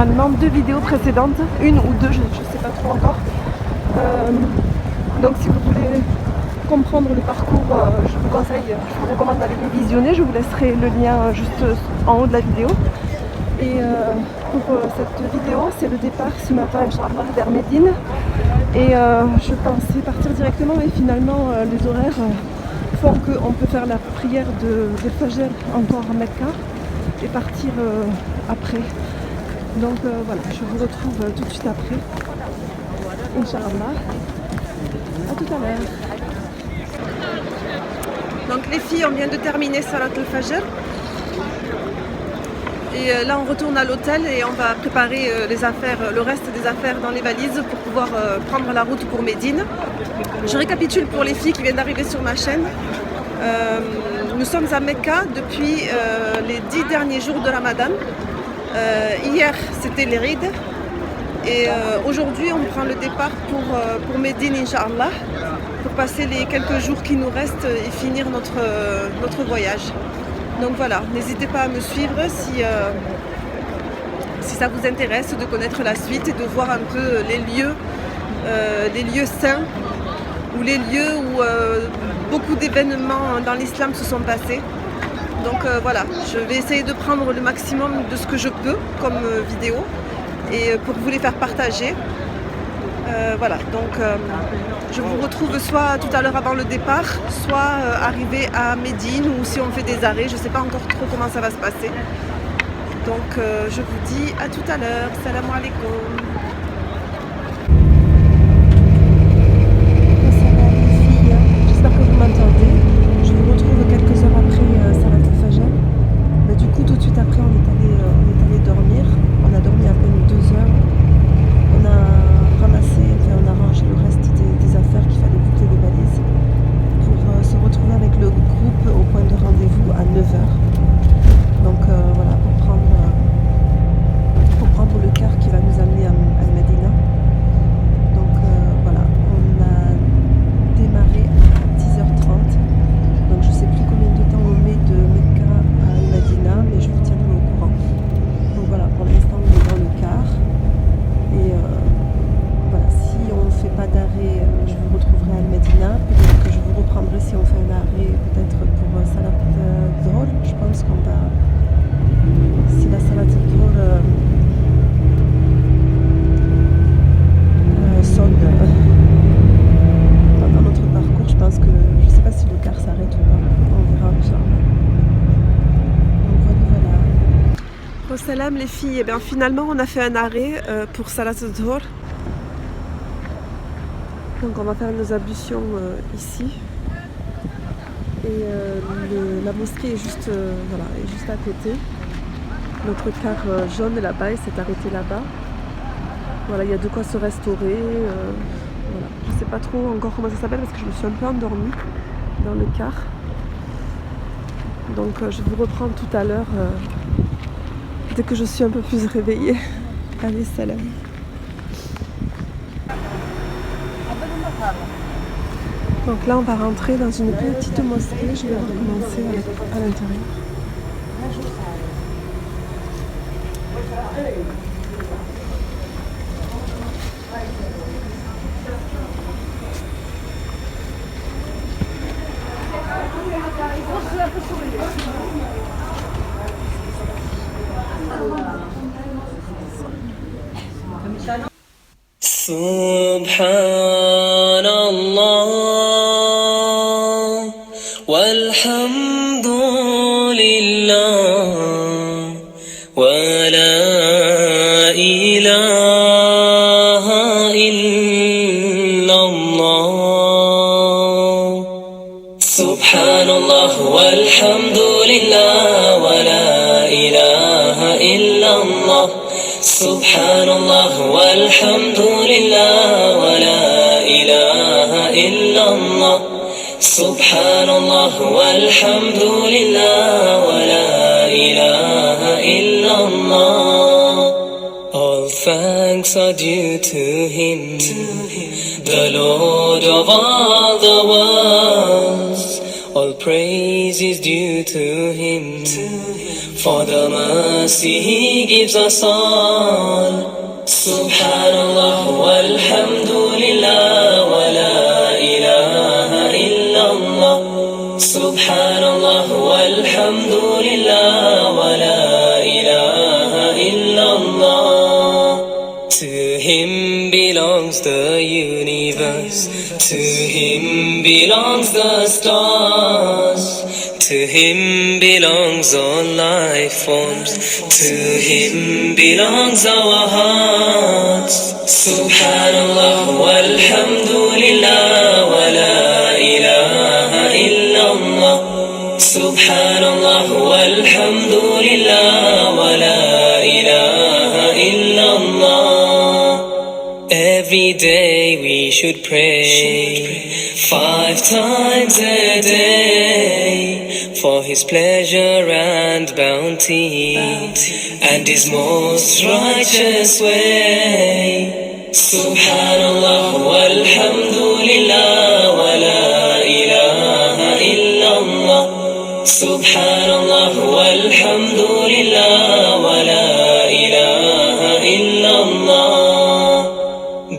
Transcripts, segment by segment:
normalement 2 vidéos précédentes, une ou deux, je ne sais pas trop encore. Donc si vous voulez comprendre le parcours, je vous recommande d'aller les visionner. Je vous laisserai le lien juste en haut de la vidéo. Et pour cette vidéo, c'est le départ ce matin, Inch'Allah, vers Médine. Et je pensais partir directement, mais finalement les horaires font qu'on peut faire la prière de Fajr encore à Mecca et partir après. Donc voilà, je vous retrouve tout de suite après. Inch'Allah. À tout à l'heure. Donc les filles, on vient de terminer Salat al-Fajr. Et là on retourne à l'hôtel et on va préparer les affaires, le reste des affaires dans les valises pour pouvoir prendre la route pour Médine. Je récapitule pour les filles qui viennent d'arriver sur ma chaîne. Nous sommes à Mecca depuis les 10 derniers jours de Ramadan. Hier c'était l'Eid et aujourd'hui on prend le départ pour Médine, Inch'Allah, pour passer les quelques jours qui nous restent et finir notre voyage. Donc voilà, n'hésitez pas à me suivre si ça vous intéresse de connaître la suite et de voir un peu les lieux saints ou les lieux où beaucoup d'événements dans l'islam se sont passés. Donc voilà, je vais essayer de prendre le maximum de ce que je peux comme vidéo et pour vous les faire partager. Voilà, donc je vous retrouve soit tout à l'heure avant le départ, soit arrivé à Médine ou si on fait des arrêts, je ne sais pas encore trop comment ça va se passer. Donc je vous dis à tout à l'heure. Salam alaikum. Salam les filles, j'espère que vous m'entendez. Je vous retrouve quelques heures après Salat al-Fajr. Du coup tout de suite après on est allé dormir. On a dormi à peine 2 heures. On a rangé le reste des affaires qu'il fallait boucler les valises pour se retrouver avec le groupe au point de rendez-vous à 9h. Donc voilà, pour prendre le car qui va nous amener à Medina. Donc voilà, on a démarré à 10h30. Donc je sais plus combien de temps on met de Mecca à Medina, mais je vous tiendrai au courant. Donc voilà, pour l'instant on est dans le car. Et voilà, si on ne fait pas d'arrêt, je vous retrouverai à Medina. Peut-être que je vous reprendrai si on fait un arrêt, peut-être pour Salat al-Dhuhr. Je pense qu'on va... Si la Salat al-Dhuhr sonne dans notre parcours, je pense que... Je ne sais pas si le car s'arrête ou pas. On verra, Inch'Allah. Donc voilà. Au salam les filles, et bien finalement on a fait un arrêt pour Salat al-Dhuhr. Donc on va faire nos ablutions ici. Et la mosquée est juste, est juste à côté. Notre car jaune là-bas, il s'est arrêté là-bas. Voilà, il y a de quoi se restaurer. Voilà. Je ne sais pas trop encore comment ça s'appelle parce que je me suis un peu endormie dans le car. Donc je vous reprends tout à l'heure dès que je suis un peu plus réveillée. Allez, salam. Donc là on va rentrer dans une petite mosquée, je vais recommencer à l'intérieur. Subhanallah walhamdulillah wa la ilaha illallah. Subhanallah walhamdulillah wa la ilaha illallah. Subhanallah walhamdulillah wa la ilaha illallah. Subhanallah walhamdulillah wa la ilaha illallah. All thanks are due to Him, the Lord of all the worlds. All praise is due to Him, for the mercy He gives us all. Subhanallah walhamdulillah wa la ilaha illallah. Subhanallah walhamdulillah wa la ilaha illallah. To Him belongs the universe, to Him belongs the stars, to Him belongs all life forms, to Him belongs our hearts. Subhanallah walhamdulillah wa la ilaha illallah. Subhanallah walhamdulillah wa la ilaha illallah. Every day we should pray 5 times a day for His pleasure and bounty and His most righteous way. Subhanallah walhamdulillah wa la ilaha illallah. Subhanallah walhamdulillah wa la ilaha illallah.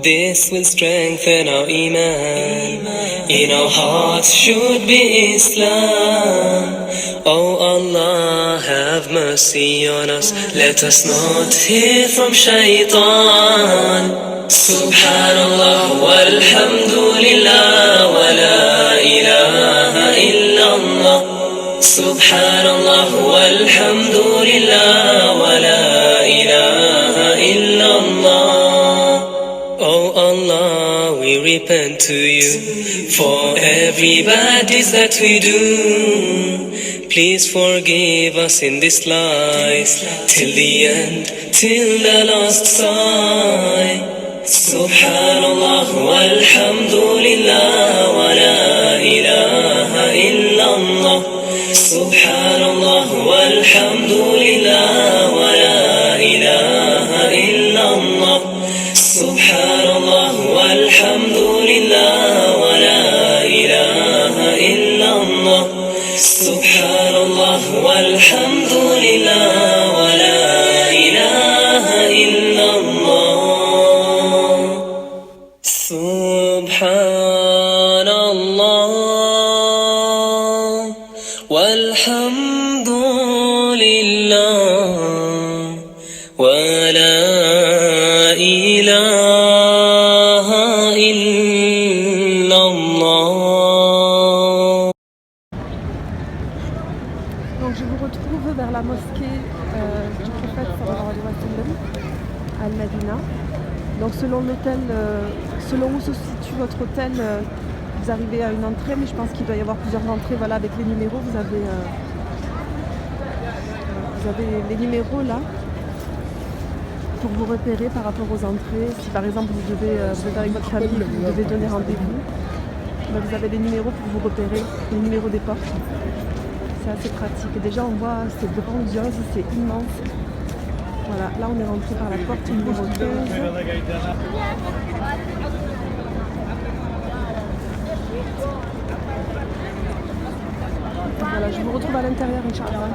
This will strengthen our iman. In our hearts should be Islam. Oh Allah, have mercy on us. Let us not hear from shaitan. Subhanallah walhamdulillah wa la ilaha illallah. Subhanallah walhamdulillah wa la ilaha illallah. Oh Allah, we repent to You for every bad deed that we do. Please forgive us in this life till the end, till the last sigh. Subhanallah walhamdulillah wa la ilaha illallah. Subhanallah walhamdulillah wa la ilaha illallah. Subhanallah walhamdulillah wa la ilaha illallah. Subhanallah walhamdulillah wa la ilaha illallah. Subhanallah walhamdulillah wa la ilaha illallah. Donc je vous retrouve vers la mosquée du prophète sallallahu alayhi wa sallam, Al-Madina. Donc selon l'hôtel, selon où se situe votre hôtel, vous arrivez à une entrée, mais je pense qu'il doit y avoir plusieurs entrées. Voilà, avec les numéros, vous avez les numéros là pour vous repérer par rapport aux entrées. Si par exemple vous êtes avec votre famille, vous devez donner rendez-vous, ben, vous avez les numéros pour vous repérer, les numéros des portes. C'est assez pratique. Et déjà on voit, c'est grandiose, c'est immense. Voilà, là on est rentré par la porte numéro 15. Voilà, je vous retrouve à l'intérieur, Inch'Allah.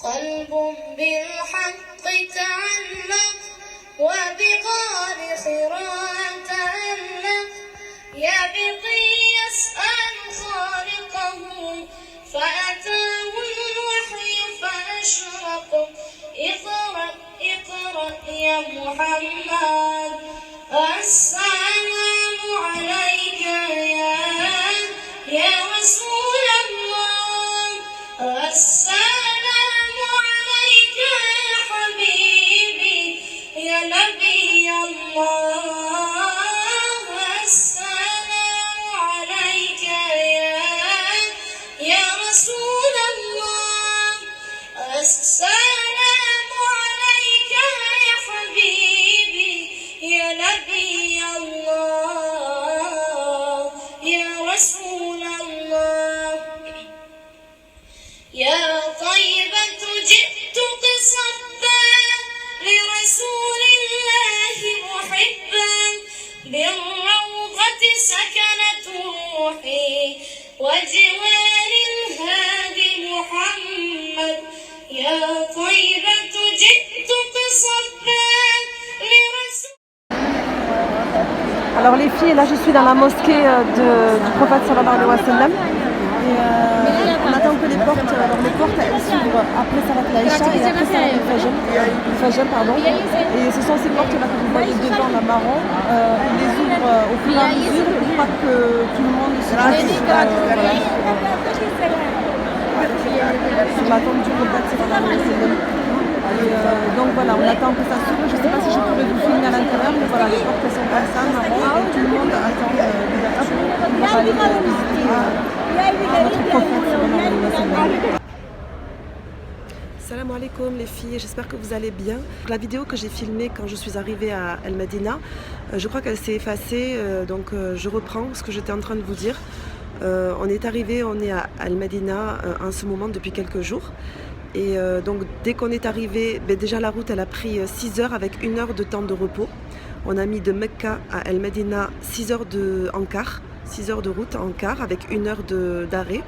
قلب بالحق تعلق وبغار حراء تألق يبقي يسأل خالقه فأتاه الوحي فأشرق اقرأ اقرأ يا محمد السلام عليك يا رسول الله السلام عليك يا حبيبي يا نبي الله السلام عليك رسول الله يا طيبة جئت قصدا لرسول الله محبا بالروضة سكنت روحي وجوار الهادي محمد يا طيبة جئت قصدا لرسول. Alors les filles, là je suis dans la mosquée du prophète sallallahu alayhi wa sallam. Et on attend que les portes, alors les portes elles s'ouvrent après Salat al-Isha et après Salat al-Fajr, pardon. Et ce sont ces portes là que vous voyez devant la marron, on les ouvre au fur et à mesure pour pas que tout le monde se retrouve sur la tombe du prophète sallallahu alayhi wa sallam. Donc voilà, on attend que ça s'ouvre. Je ne sais pas si je pourrais vous filmer à l'intérieur, mais voilà, les portes sont comme ça, marron, et tout le monde attend pour aller visiter notre prophète sallallahu alayhi wa sallam. Salam alaikum les filles, j'espère que vous allez bien. La vidéo que j'ai filmée quand je suis arrivée à El Medina, je crois qu'elle s'est effacée, donc je reprends ce que j'étais en train de vous dire. On est arrivé, on est à El Medina en ce moment depuis quelques jours. Et donc dès qu'on est arrivé, déjà la route elle a pris 6 heures avec 1 heure de temps de repos. On a mis de Mecca à El Medina 6 heures en car, 6 heures de route en car avec 1 heure d'arrêt.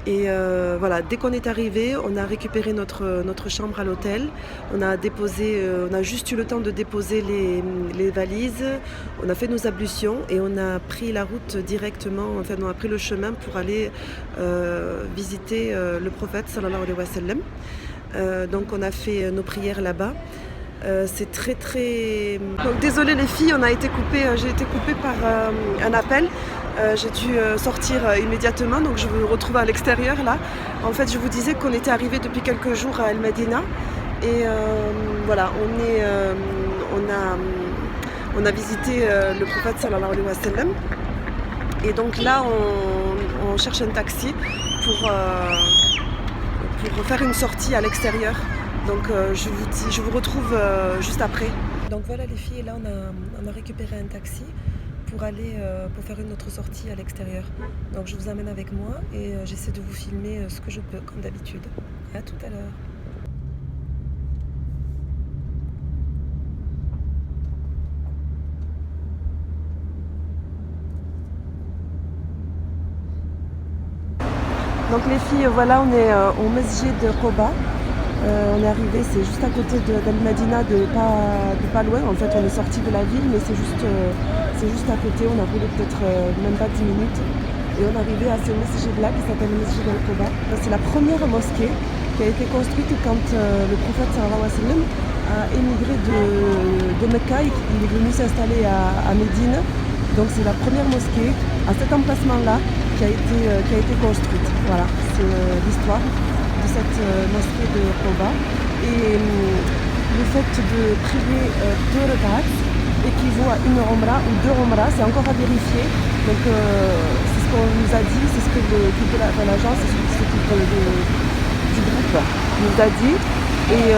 Et voilà, dès qu'on est arrivé, on a récupéré notre chambre à l'hôtel. On a juste eu le temps de déposer les valises. On a fait nos ablutions et on a pris la route directement, enfin on a pris le chemin pour aller visiter le prophète sallallahu alayhi wa sallam. Donc on a fait nos prières là-bas. C'est très très... Donc désolée les filles, j'ai été coupée par un appel. J'ai dû sortir immédiatement, donc je me retrouve à l'extérieur là. En fait, je vous disais qu'on était arrivé depuis quelques jours à El Medina et voilà, on a visité le prophète sallallahu alayhi wa sallam. Et donc là, on cherche un taxi pour faire une sortie à l'extérieur. Donc je vous retrouve juste après. Donc voilà les filles, là on a récupéré un taxi pour aller pour faire une autre sortie à l'extérieur. Donc je vous amène avec moi et j'essaie de vous filmer ce que je peux comme d'habitude. À tout à l'heure. Donc les filles, voilà, on est au Masjid de Quba. On est arrivé, c'est juste à côté d'El Medina, de pas loin. En fait, on est sorti de la ville, mais c'est juste à côté. On a roulé peut-être même pas 10 minutes. Et on est arrivé à ce masjid-là qui s'appelle le Masjid al-Quba. C'est la première mosquée qui a été construite quand le prophète sallallahu alayhi wa sallam a émigré de Mecca. Il est venu s'installer à Médine. Donc c'est la première mosquée à cet emplacement-là qui a été construite. Voilà, c'est l'histoire de cette mosquée de Quba. Et le fait de prier 2 rak'at équivaut à une umra ou 2 umras, c'est encore à vérifier. Donc c'est ce qu'on nous a dit, c'est ce que l'équipe de l'agence, c'est ce qui s'occupe du groupe nous a dit. Et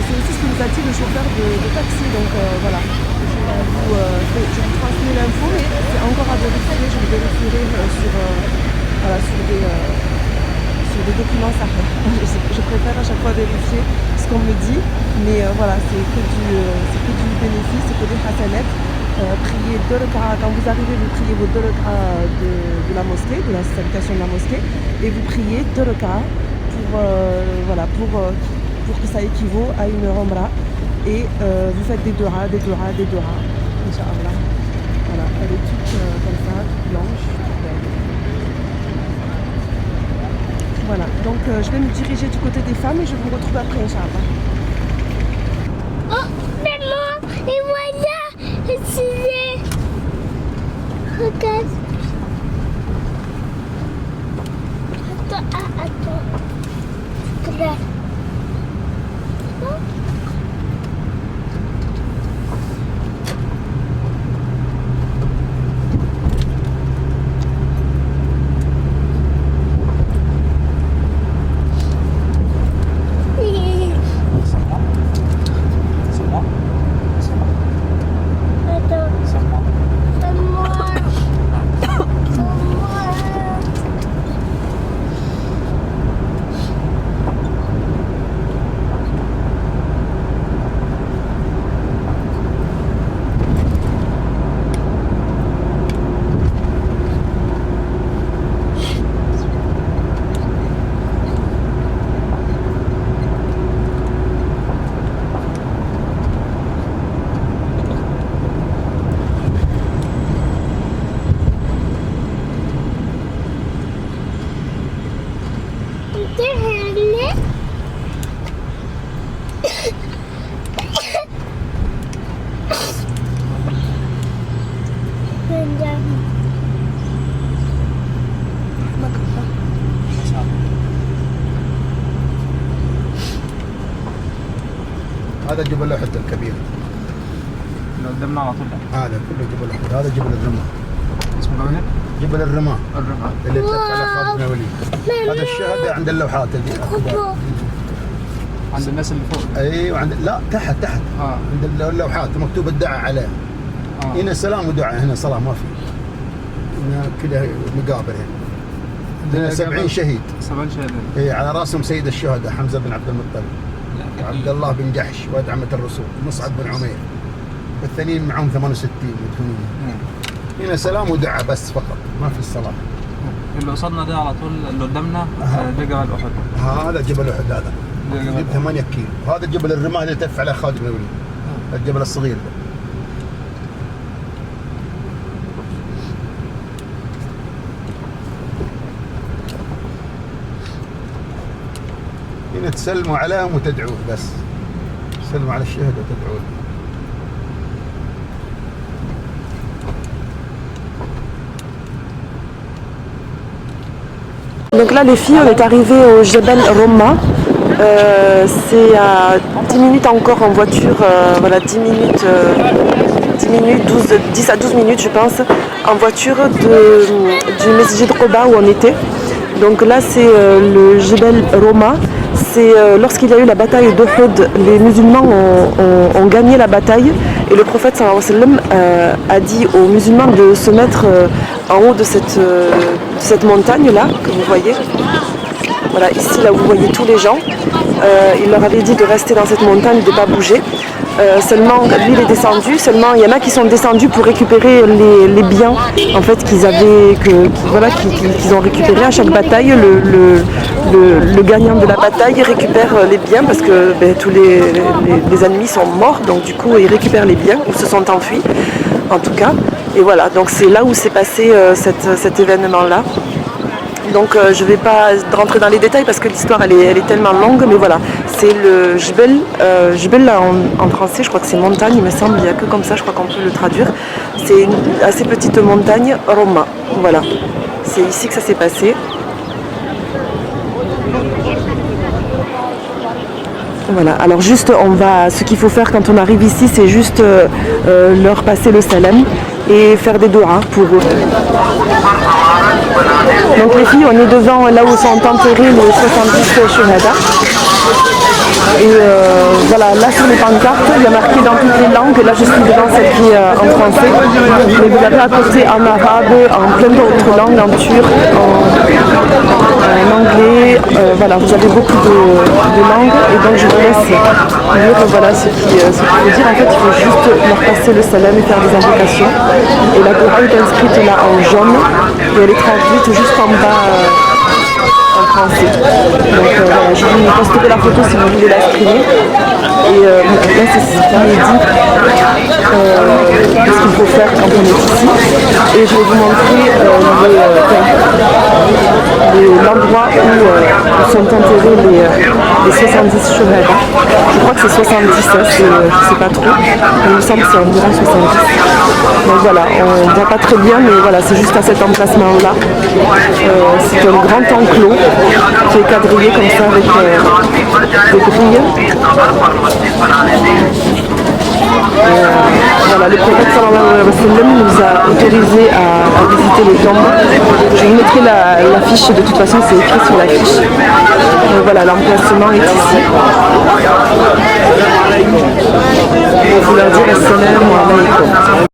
c'est aussi ce que nous a dit le chauffeur de taxi. Donc voilà, je vous transmets l'info, mais c'est encore à vérifier. Je le vérifierai sur des documents sahih. Je préfère à chaque fois vérifier ce qu'on me dit, mais voilà, c'est que du bénéfice, c'est que des hasanat. Priez 2 rak'at, quand vous arrivez, vous priez vos 2 rak'at de la mosquée, de la salutation de la mosquée, et vous priez 2 rak'at pour que ça équivaut à une umra, et vous faites des du'a, Inch'Allah. Voilà, elle est toute comme ça, toute blanche, toute belle. Voilà, donc je vais me diriger du côté des femmes et je vous retrouve après, Inch'Allah. Oh, maman, et voilà, regarde. Attends. Regarde. هذا جبل أحد الكبير اللي قدامنا على طول ده. هذا كله جبل أحد. هذا جبل الرماة اسمه جبل جبل الرماة الرماة. اللي تلف على خالد بن الوليد. هذا الشهداء عند اللوحات الكبار عند الناس اللي فوق. ايوه عند لا تحت عند اللوحات مكتوب الدعاء عليها. هنا سلام ودعاء، هنا صلاة ما في. هنا كذا مقابر هنا. هنا 70 شهيد. 70 شهيد. اي على راسهم سيد الشهداء حمزة بن عبد المطلب وعبد الله بن جحش واد عمة الرسول مصعب بن عمير، والثانيين معهم 68 مدفونين. هنا سلام ودعاء بس فقط، ما في الصلاة. اللي قصادنا ده على طول اللي قدامنا ده جبل أحد. هذا جبل أحد. هذا 8 كيلو. هذا جبل الرماة اللي تلف على خالد بن الوليد، الجبل الصغير ده. هنا تسلموا عليهم وتدعوا بس، تسلموا على الشهداء وتدعوا. Donc là les filles, on est arrivé au Jebel Roma. C'est à 10 minutes encore en voiture, voilà 10 minutes, 10 à 12 minutes je pense, en voiture du Mesjid Quba où on était. Donc là c'est le Jebel Roma. C'est lorsqu'il y a eu la bataille d'Uhud, les musulmans ont gagné la bataille et le prophète sallallahu alayhi wa sallam a dit aux musulmans de se mettre en haut de cette montagne là que vous voyez. Voilà, ici là où vous voyez tous les gens. Il leur avait dit de rester dans cette montagne, de ne pas bouger. Seulement, lui il est descendu, seulement il y en a qui sont descendus pour récupérer les biens en fait qu'ils avaient, qu'ils ont récupérés à chaque bataille. Le gagnant de la bataille récupère les biens parce que tous les ennemis sont morts, donc du coup ils récupèrent les biens, ils se sont enfuis en tout cas. Et voilà, donc c'est là où s'est passé cet événement là. Donc je ne vais pas rentrer dans les détails parce que l'histoire elle est tellement longue, mais voilà, c'est le Jebel, Jebel là en français je crois que c'est montagne, il me semble, il n'y a que comme ça je crois qu'on peut le traduire. C'est une assez petite montagne, Roma, voilà, c'est ici que ça s'est passé. Voilà, alors juste ce qu'il faut faire quand on arrive ici c'est juste leur passer le salam et faire des doigts pour eux. Donc les filles, on est devant là où sont enterrés les 70 shuhada. Et voilà, là sur les pancartes, il y a marqué dans toutes les langues. Là je suis devant celle qui est en français. Mais vous avez à côté en arabe, en plein d'autres langues, en turc, en anglais. Voilà, vous avez beaucoup de langues. Et donc je vous laisse lire voilà, ce qu'il faut dire. En fait, il faut juste leur passer le salam et faire des invocations. Et la Torah est inscrite là en jaune. Et elle est traduite juste en bas. En français. Donc voilà, je vous posterai la photo si vous voulez la screener. Et là c'est ce qu'il est dit, ce qu'il faut faire quand on est ici. Et je vais vous montrer l'endroit où sont enterrés les 70 shuhada. Je crois que c'est 70, je ne sais pas trop. Il me semble que c'est environ 70. Donc voilà, on ne voit pas très bien, mais voilà, c'est juste à cet emplacement-là. C'est un grand enclos qui est quadrillé comme ça avec des grilles. Voilà, le prophète sallallahu alayhi wa sallam nous a autorisé à visiter les tombes. Je vous mettrai l'affiche, de toute façon c'est écrit sur l'affiche. Voilà, l'emplacement est ici. Et vous leur dire assalamu alaykum.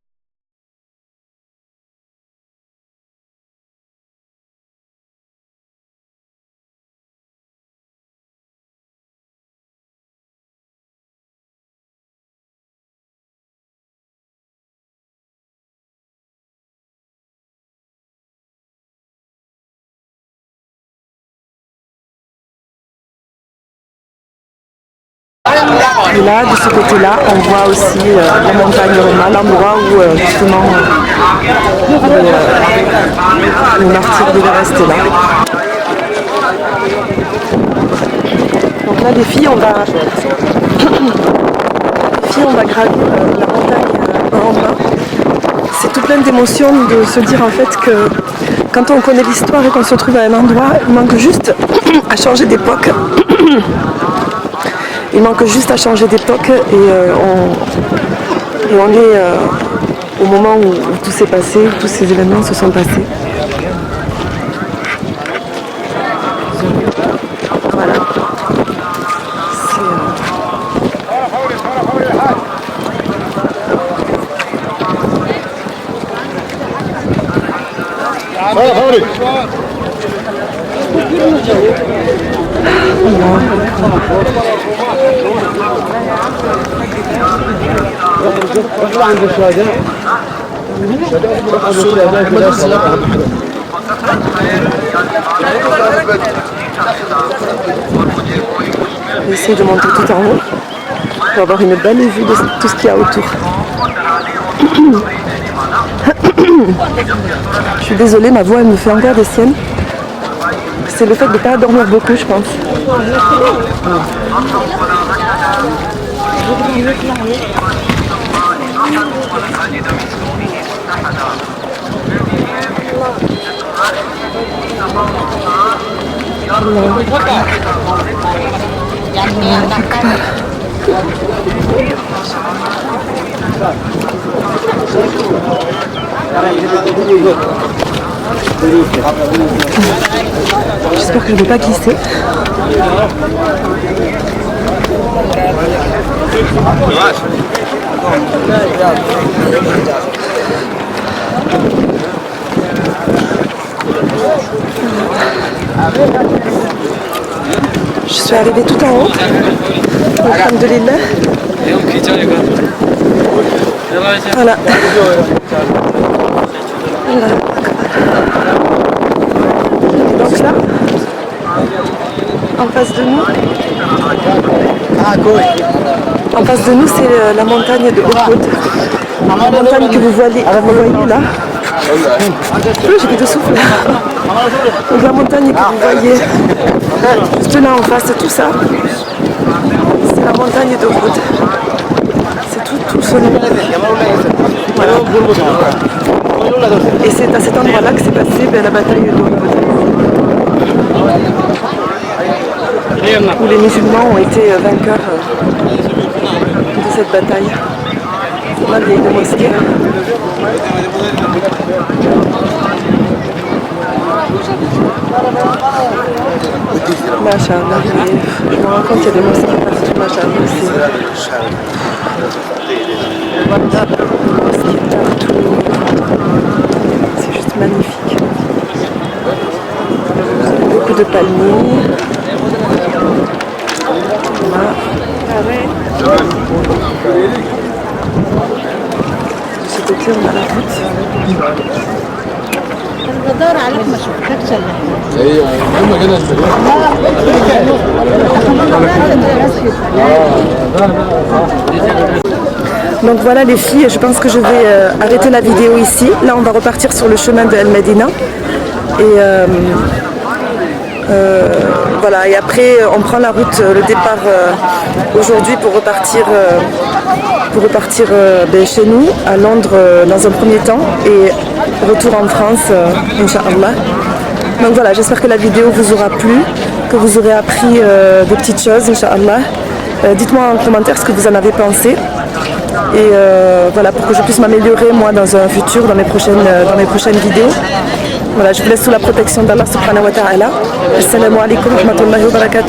Et là, de ce côté-là, on voit aussi la montagne Roma, l'endroit où justement les martyrs devaient rester là. Donc là, les filles, on va gravir la montagne Roma. C'est tout plein d'émotions de se dire en fait que quand on connaît l'histoire et qu'on se trouve à un endroit, il manque juste à changer d'époque. Il manque juste à changer d'époque et on est au moment où tout s'est passé, où tous ces événements se sont passés. Voilà. J'essaie de monter tout en haut pour avoir une belle vue de tout ce qu'il y a autour. Je suis désolée, ma voix elle me fait encore des siennes. C'est le fait de ne pas dormir beaucoup, je pense. J'espère que je ne vais pas glisser. Je suis arrivée tout en haut. Alhamdulillah. Voilà. Donc là, en face de nous, c'est la montagne de Uhud. La montagne que vous voyez là. J'ai plus de souffle. Donc la montagne que vous voyez juste là en face, tout ça, c'est la montagne de Uhud. C'est tout ce long. Voilà. Et c'est à cet endroit-là que s'est passée la bataille de Uhud. Où les musulmans ont été vainqueurs de cette bataille. Là, il y a une mosquée. Machallah, je me rends compte qu'il y a des mosquées partout, machallah aussi. Mosquées partout. C'est juste magnifique. Beaucoup de palmiers. Voilà. C'est côté, on a la route. Donc voilà les filles, je pense que je vais arrêter la vidéo ici. Là on va repartir sur le chemin de El Medina. Et voilà, et après on prend la route, le départ aujourd'hui pour repartir chez nous, à Londres dans un premier temps, et retour en France, Inch'Allah. Donc voilà, j'espère que la vidéo vous aura plu, que vous aurez appris des petites choses, Inch'Allah. Dites-moi en commentaire ce que vous en avez pensé. Et voilà, pour que je puisse m'améliorer moi dans un futur, dans mes prochaines vidéos. Voilà, je vous laisse sous la protection d'Allah subhanahu wa ta'ala. Assalamu alaikum wa rahmatullahi wa barakatuh.